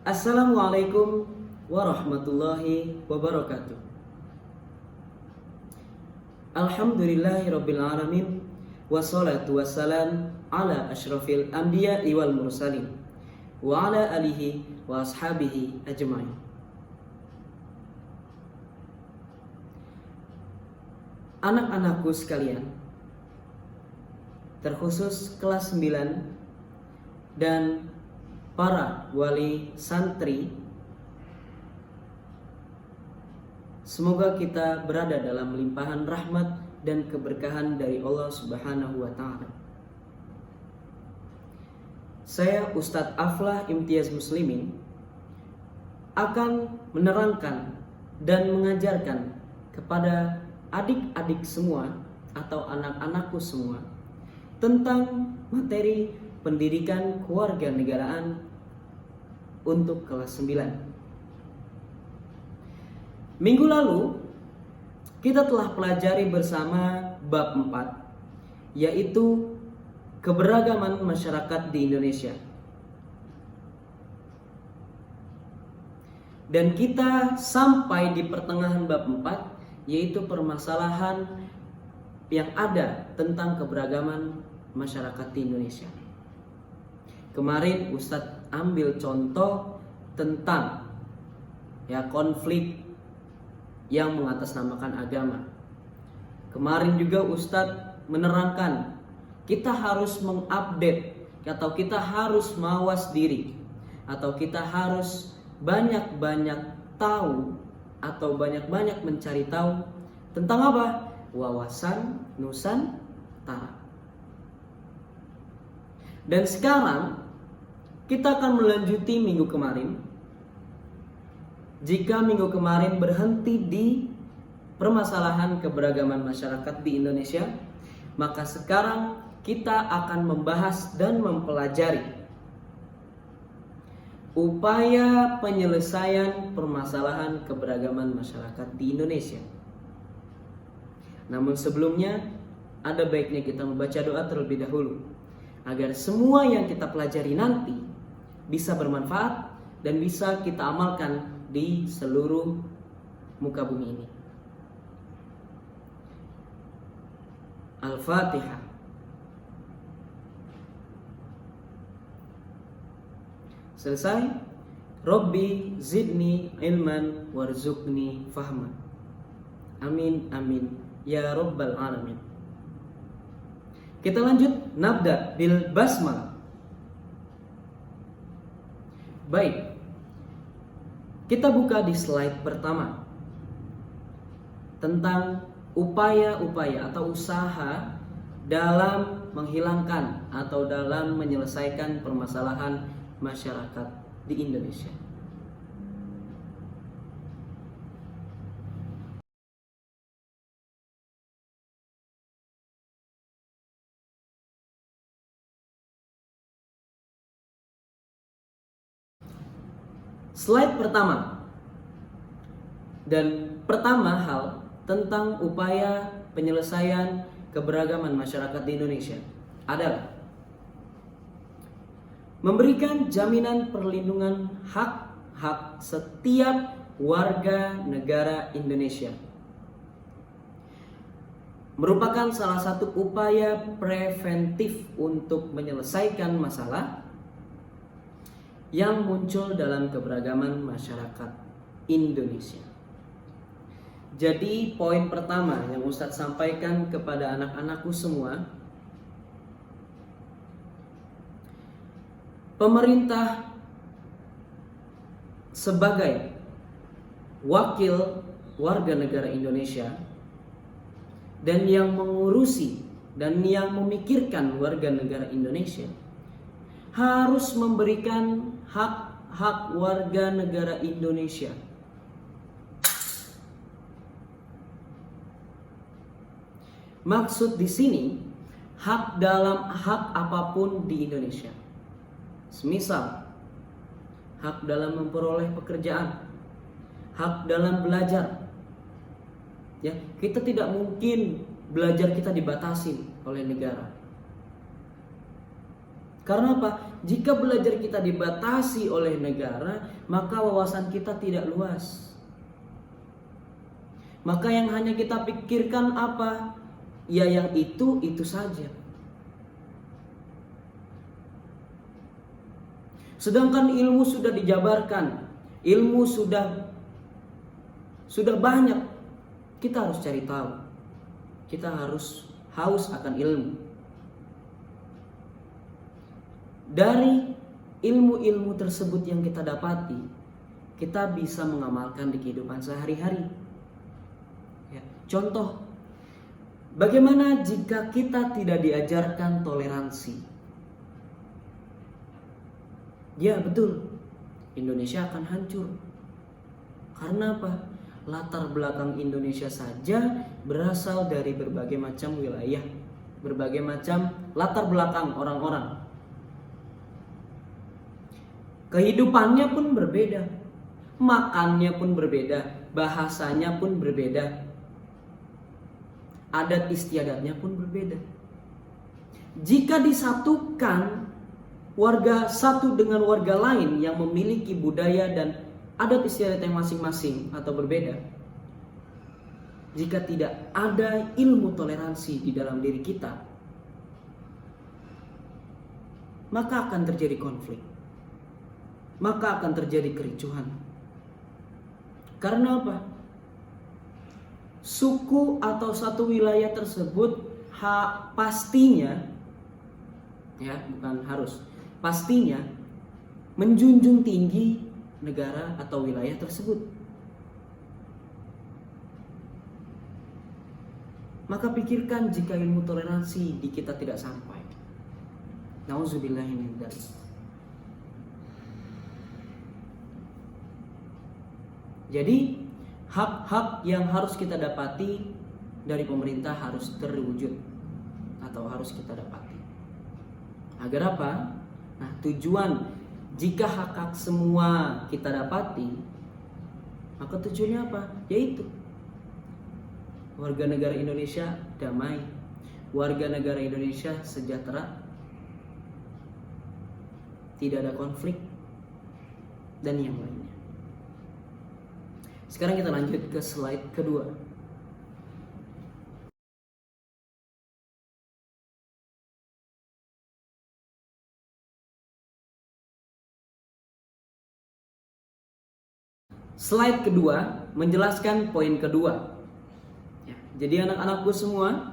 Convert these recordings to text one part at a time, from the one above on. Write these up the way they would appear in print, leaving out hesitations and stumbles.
Assalamualaikum warahmatullahi wabarakatuh. Alhamdulillahirabbil alamin wassalatu wassalam ala asyrafil anbiya'i wal mursalin wa ala alihi wa ashabihi ajmain. Anak-anakku sekalian, terkhusus kelas 9 dan para wali santri, semoga kita berada dalam limpahan rahmat dan keberkahan dari Allah Subhanahu wa Ta'ala. Saya Ustadz Aflah Imtiaz Muslimin akan menerangkan dan mengajarkan kepada adik-adik semua atau anak-anakku semua tentang materi pendidikan kewarganegaraan untuk kelas 9. Minggu lalu kita telah pelajari bersama bab 4, yaitu keberagaman masyarakat di Indonesia. Dan kita sampai di pertengahan bab 4, yaitu permasalahan yang ada tentang keberagaman masyarakat di Indonesia. Kemarin Ustadz ambil contoh tentang konflik yang mengatasnamakan agama. Kemarin juga Ustadz menerangkan kita harus mengupdate atau kita harus mawas diri atau kita harus banyak-banyak tahu atau banyak-banyak mencari tahu tentang apa? Wawasan Nusantara. Dan sekarang kita akan melanjuti minggu kemarin. Jika minggu kemarin berhenti di permasalahan keberagaman masyarakat di Indonesia, maka sekarang kita akan membahas dan mempelajari upaya penyelesaian permasalahan keberagaman masyarakat di Indonesia. Namun sebelumnya, ada baiknya kita membaca doa terlebih dahulu, agar semua yang kita pelajari nanti bisa bermanfaat dan bisa kita amalkan di seluruh muka bumi ini. Al-Fatihah. Selesai. Rabbi zidni ilman warzuqni fahman. Amin amin ya rabbal alamin. Kita lanjut, nabda bil basmalah. Baik. Kita buka di slide pertama tentang upaya-upaya atau usaha dalam menghilangkan atau dalam menyelesaikan permasalahan masyarakat di Indonesia. Slide pertama. Dan pertama hal tentang upaya penyelesaian keberagaman masyarakat di Indonesia adalah memberikan jaminan perlindungan hak-hak setiap warga negara Indonesia. Merupakan salah satu upaya preventif untuk menyelesaikan masalah yang muncul dalam keberagaman masyarakat Indonesia. Jadi poin pertama yang Ustadz sampaikan kepada anak-anakku semua, pemerintah sebagai wakil warga negara Indonesia dan yang mengurusi dan yang memikirkan warga negara Indonesia harus memberikan hak-hak warga negara Indonesia. Maksud di sini hak dalam hak apapun di Indonesia. Semisal hak dalam memperoleh pekerjaan, hak dalam belajar. Ya, kita tidak mungkin belajar kita dibatasi oleh negara. Karena apa? Jika belajar kita dibatasi oleh negara, maka wawasan kita tidak luas. Maka yang hanya kita pikirkan apa? Ya yang itu saja. Sedangkan ilmu sudah dijabarkan, ilmu sudah banyak. Kita harus cari tahu. Kita harus haus akan ilmu. Dari ilmu-ilmu tersebut yang kita dapati, kita bisa mengamalkan di kehidupan sehari-hari. Ya, contoh, bagaimana jika kita tidak diajarkan toleransi? Ya betul, Indonesia akan hancur. Karena apa? Latar belakang Indonesia saja berasal dari berbagai macam wilayah, berbagai macam latar belakang orang-orang. Kehidupannya pun berbeda, makannya pun berbeda, bahasanya pun berbeda, adat istiadatnya pun berbeda. Jika disatukan warga satu dengan warga lain yang memiliki budaya dan adat istiadat yang masing-masing atau berbeda, jika tidak ada ilmu toleransi di dalam diri kita, maka akan terjadi konflik, maka akan terjadi kericuhan. Karena apa? Suku atau satu wilayah tersebut pastinya, ya bukan harus, pastinya menjunjung tinggi negara atau wilayah tersebut. Maka pikirkan jika ilmu toleransi di kita tidak sampai. Nauzubillahi min dzalik. Jadi hak-hak yang harus kita dapati dari pemerintah harus terwujud atau harus kita dapati. Agar apa? Nah, tujuan jika hak-hak semua kita dapati, maka tujuannya apa? Yaitu warga negara Indonesia damai, warga negara Indonesia sejahtera, tidak ada konflik, dan yang lainnya. Sekarang kita lanjut ke slide kedua. Slide kedua menjelaskan poin kedua. Ya, jadi anak-anakku semua,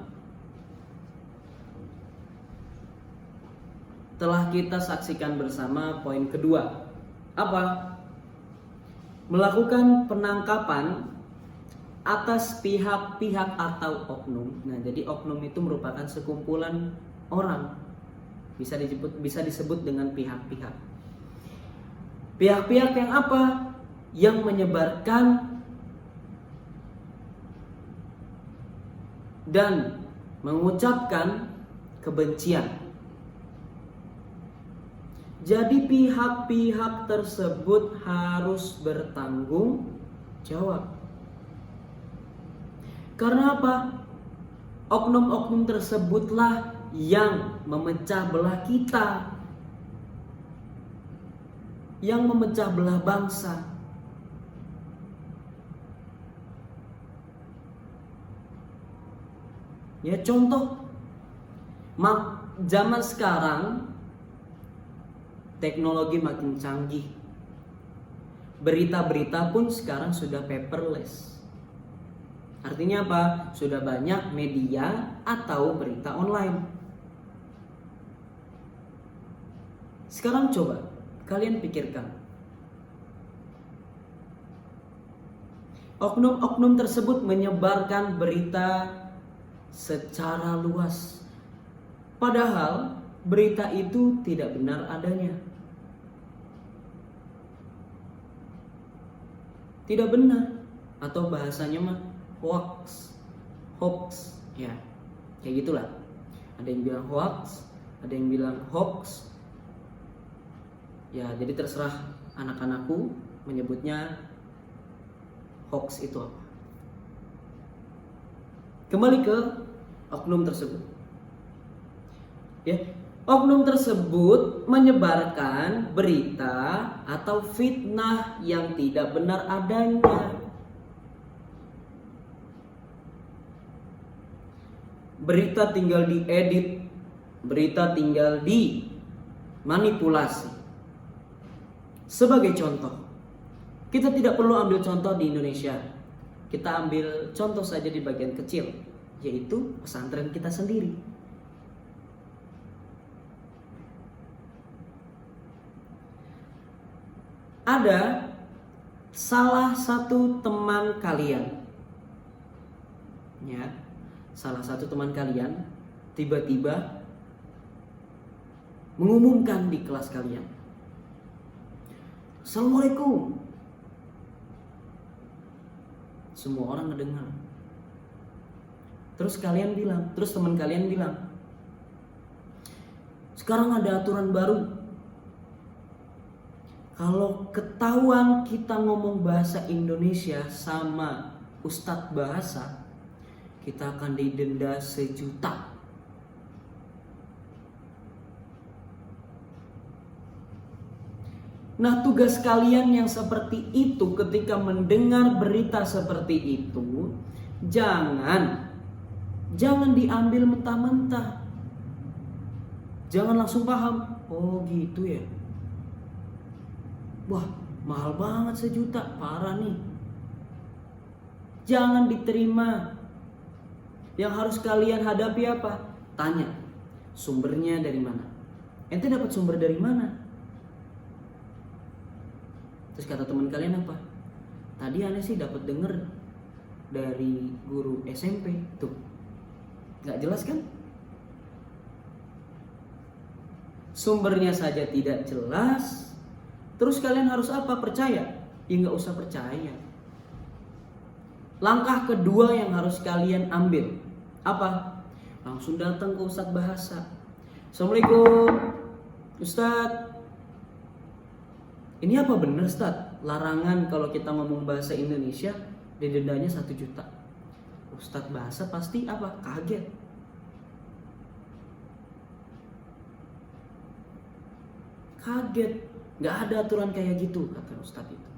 telah kita saksikan bersama poin kedua. Apa? Melakukan penangkapan atas pihak-pihak atau oknum. Nah, jadi oknum itu merupakan sekumpulan orang. Bisa disebut dengan pihak-pihak. Pihak-pihak yang apa? Yang menyebarkan dan mengucapkan kebencian. Jadi pihak-pihak tersebut harus bertanggung jawab. Karena apa? Oknum-oknum tersebutlah yang memecah belah kita, yang memecah belah bangsa. Ya contoh, zaman sekarang teknologi makin canggih. Berita-berita pun sekarang sudah paperless. Artinya apa? Sudah banyak media atau berita online. Sekarang coba kalian pikirkan. Oknum-oknum tersebut menyebarkan berita secara luas. Padahal berita itu tidak benar adanya. Tidak benar, atau bahasanya mah hoax, ya kayak gitulah. Ada yang bilang hoax, ada yang bilang hoax. Ya jadi terserah anak-anakku menyebutnya hoax itu apa. Kembali ke oknum tersebut. Ya, Oknum tersebut menyebarkan berita atau fitnah yang tidak benar adanya. Berita tinggal diedit, berita tinggal dimanipulasi. Sebagai contoh, kita tidak perlu ambil contoh di Indonesia. Kita ambil contoh saja di bagian kecil, yaitu pesantren kita sendiri. Ada salah satu teman kalian, ya, salah satu teman kalian tiba-tiba mengumumkan di kelas kalian, Assalamualaikum. Semua orang ngedengar. Terus teman kalian bilang, sekarang ada aturan baru. Kalau ketahuan kita ngomong bahasa Indonesia sama Ustadz bahasa, kita akan didenda 1 juta. Nah, tugas kalian yang seperti itu ketika mendengar berita seperti itu, jangan diambil mentah-mentah. Jangan langsung paham, oh gitu ya. Wah, mahal banget 1 juta, parah nih. Jangan diterima. Yang harus kalian hadapi apa? Tanya, sumbernya dari mana? Ente dapat sumber dari mana? Terus kata teman kalian apa? Tadi aneh sih dapat denger dari guru SMP. Tuh, nggak jelas kan? Sumbernya saja tidak jelas. Terus kalian harus apa? Percaya? Ya nggak usah percaya. Langkah kedua yang harus kalian ambil apa? Langsung datang ke Ustadz bahasa. Assalamualaikum Ustadz, ini apa benar Ustadz? Larangan kalau kita ngomong bahasa Indonesia didendanya 1 juta. Ustadz bahasa pasti apa? Kaget. Gak ada aturan kayak gitu, kata Ustadz itu.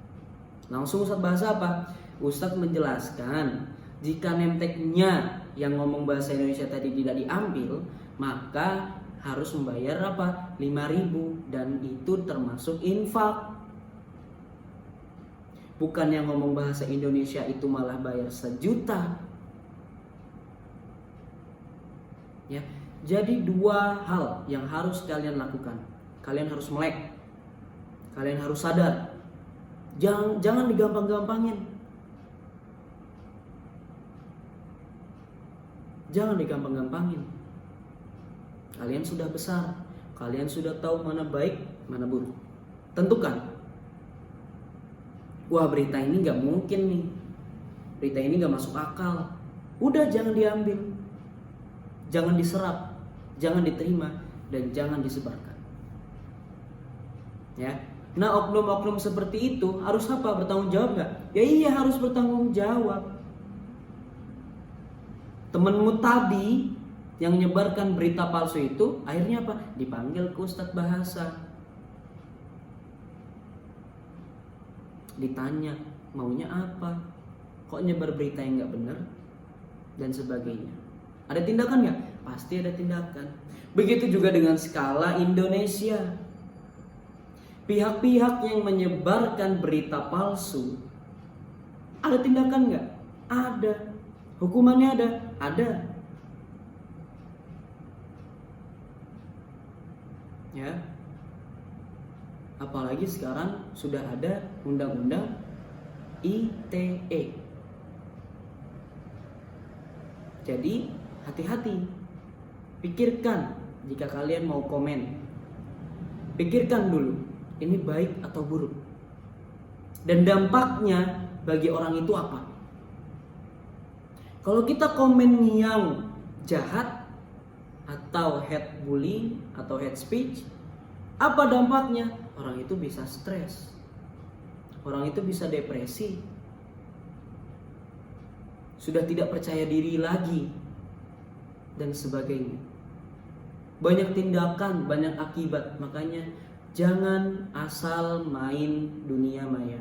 Langsung Ustadz bahasa apa? Ustadz menjelaskan, jika nemteknya yang ngomong bahasa Indonesia tadi tidak diambil, maka harus membayar apa? 5.000, dan itu termasuk infak. Bukan yang ngomong bahasa Indonesia itu malah bayar 1 juta. Ya, jadi 2 hal yang harus kalian lakukan. Kalian harus melek. Kalian harus sadar. Jangan digampang-gampangin. Jangan digampang-gampangin. Kalian sudah besar. Kalian sudah tahu mana baik, mana buruk. Tentukan. Wah, berita ini gak mungkin nih. Berita ini gak masuk akal. Udah, jangan diambil. Jangan diserap. Jangan diterima. Dan jangan disebarkan. Ya. Nah, oknum-oknum seperti itu harus apa? Bertanggung jawab gak? Ya iya, harus bertanggung jawab. Temenmu tadi yang menyebarkan berita palsu itu akhirnya apa? Dipanggil ke Ustadz bahasa. Ditanya maunya apa? Kok nyebar berita yang gak benar? Dan sebagainya. Ada tindakan gak? Pasti ada tindakan. Begitu juga dengan skala Indonesia. Pihak-pihak yang menyebarkan berita palsu, ada tindakan nggak? Ada. Hukumannya ada? Ada. Ya. Apalagi sekarang sudah ada undang-undang ITE. Jadi hati-hati. Pikirkan jika kalian mau komen. Pikirkan dulu. Ini baik atau buruk, dan dampaknya bagi orang itu apa. Kalau kita komen yang jahat atau hate bullying atau hate speech, apa dampaknya? Orang itu bisa stres, orang itu bisa depresi, sudah tidak percaya diri lagi, dan sebagainya. banyak tindakan, banyak akibat. Makanya jangan asal main dunia maya.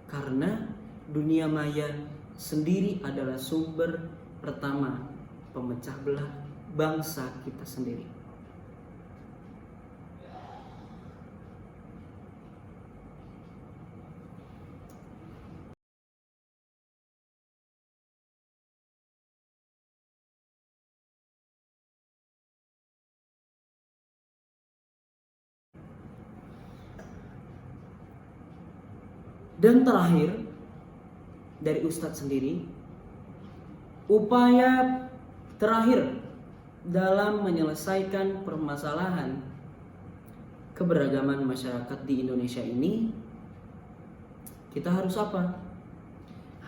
Karena dunia maya sendiri adalah sumber pertama pemecah belah bangsa kita sendiri. Dan terakhir, dari Ustadz sendiri, upaya terakhir dalam menyelesaikan permasalahan keberagaman masyarakat di Indonesia ini, kita harus apa?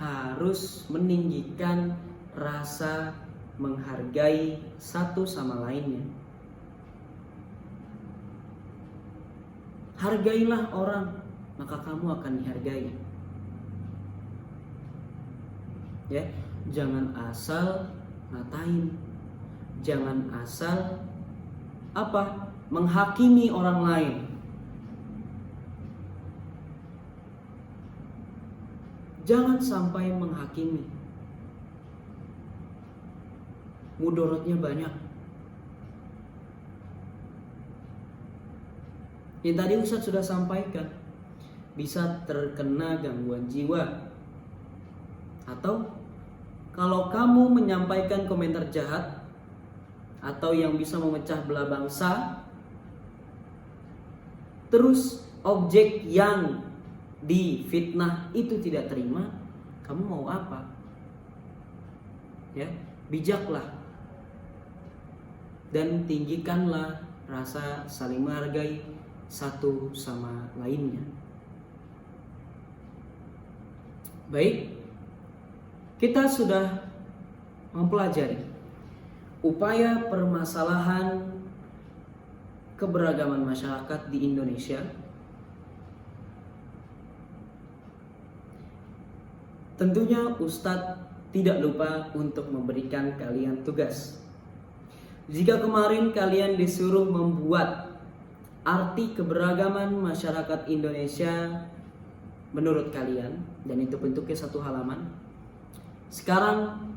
Harus meninggikan rasa menghargai satu sama lainnya. Hargailah orang, maka kamu akan dihargai. Ya, jangan asal ngatain, jangan asal apa? Menghakimi orang lain. Jangan sampai menghakimi. Mudorotnya banyak. Yang tadi Ustadz sudah sampaikan, bisa terkena gangguan jiwa. Atau kalau kamu menyampaikan komentar jahat atau yang bisa memecah belah bangsa, terus objek yang difitnah itu tidak terima, kamu mau apa? Ya, bijaklah dan tinggikanlah rasa saling menghargai satu sama lainnya. Baik, kita sudah mempelajari upaya permasalahan keberagaman masyarakat di Indonesia. Tentunya Ustadz tidak lupa untuk memberikan kalian tugas. Jika kemarin kalian disuruh membuat arti keberagaman masyarakat Indonesia menurut kalian, dan itu bentuknya satu halaman, sekarang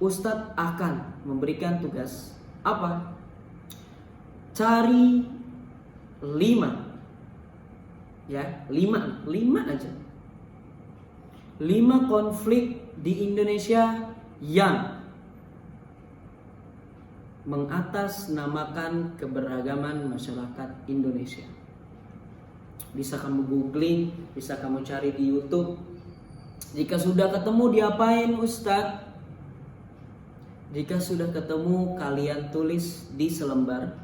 Ustadz akan memberikan tugas apa? Cari 5 ya, 5 aja. 5 konflik di Indonesia yang mengatasnamakan keberagaman masyarakat Indonesia. Bisa kamu googling, bisa kamu cari di YouTube. Jika sudah ketemu, diapain Ustadz? Jika sudah ketemu, kalian tulis di selembar.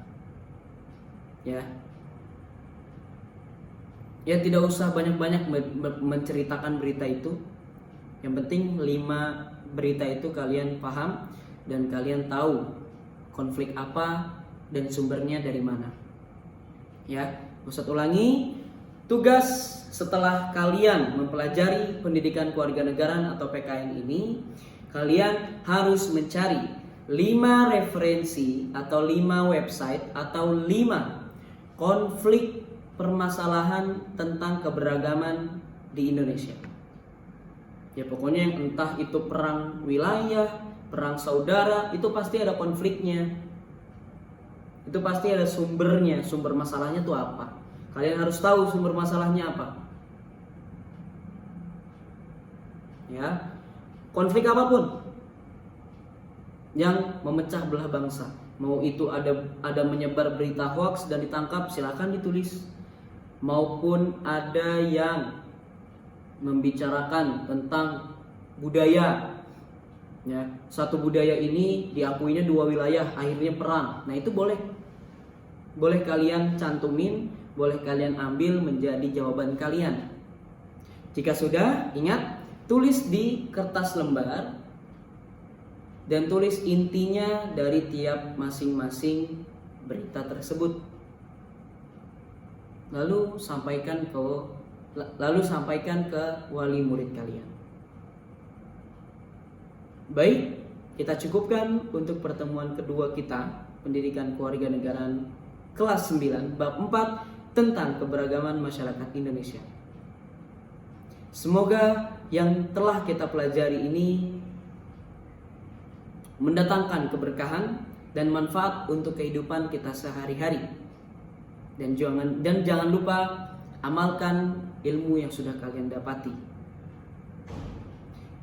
Ya, tidak usah banyak-banyak menceritakan berita itu. Yang penting 5 berita itu kalian paham dan kalian tahu konflik apa dan sumbernya dari mana. Ya, Ustadz ulangi, tugas setelah kalian mempelajari pendidikan kewarganegaraan atau PKN ini, kalian harus mencari 5 referensi atau 5 website atau 5 konflik permasalahan tentang keberagaman di Indonesia. Ya, pokoknya yang entah itu perang wilayah, perang saudara, itu pasti ada konfliknya. Itu pasti ada sumbernya, sumber masalahnya itu apa. Kalian harus tahu sumber masalahnya apa. Ya, konflik apapun yang memecah belah bangsa, mau itu ada menyebar berita hoax dan ditangkap, silakan ditulis, maupun ada yang membicarakan tentang budaya. Ya, satu budaya ini diakuinya 2 wilayah, akhirnya perang. Nah, itu boleh kalian cantumin, boleh kalian ambil menjadi jawaban kalian. Jika sudah, ingat, tulis di kertas lembar dan tulis intinya dari tiap masing-masing berita tersebut. Lalu sampaikan ke wali murid kalian. Baik, kita cukupkan untuk pertemuan kedua kita, pendidikan kewarganegaraan kelas 9 bab 4 tentang keberagaman masyarakat Indonesia. Semoga yang telah kita pelajari ini mendatangkan keberkahan dan manfaat untuk kehidupan kita sehari-hari. Dan jangan lupa amalkan ilmu yang sudah kalian dapati.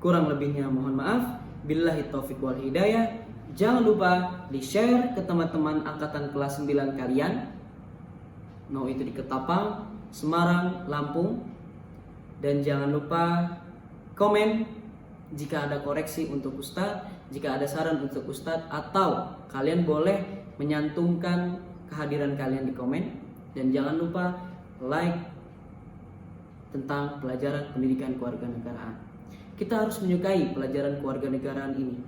Kurang lebihnya mohon maaf. Billahi taufiq wal hidayah. Jangan lupa di-share ke teman-teman angkatan kelas 9 kalian, mau itu di Ketapang, Semarang, Lampung. Dan jangan lupa komen jika ada koreksi untuk Ustadz, jika ada saran untuk Ustadz, atau kalian boleh menyantumkan kehadiran kalian di komen. Dan jangan lupa like tentang pelajaran pendidikan kewarganegaraan. Kita harus menyukai pelajaran kewarganegaraan ini,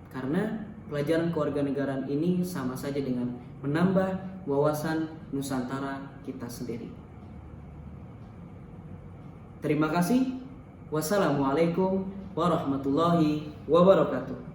karena pelajaran kewarganegaraan ini sama saja dengan menambah wawasan Nusantara kita sendiri. Terima kasih. Wassalamualaikum warahmatullahi wabarakatuh.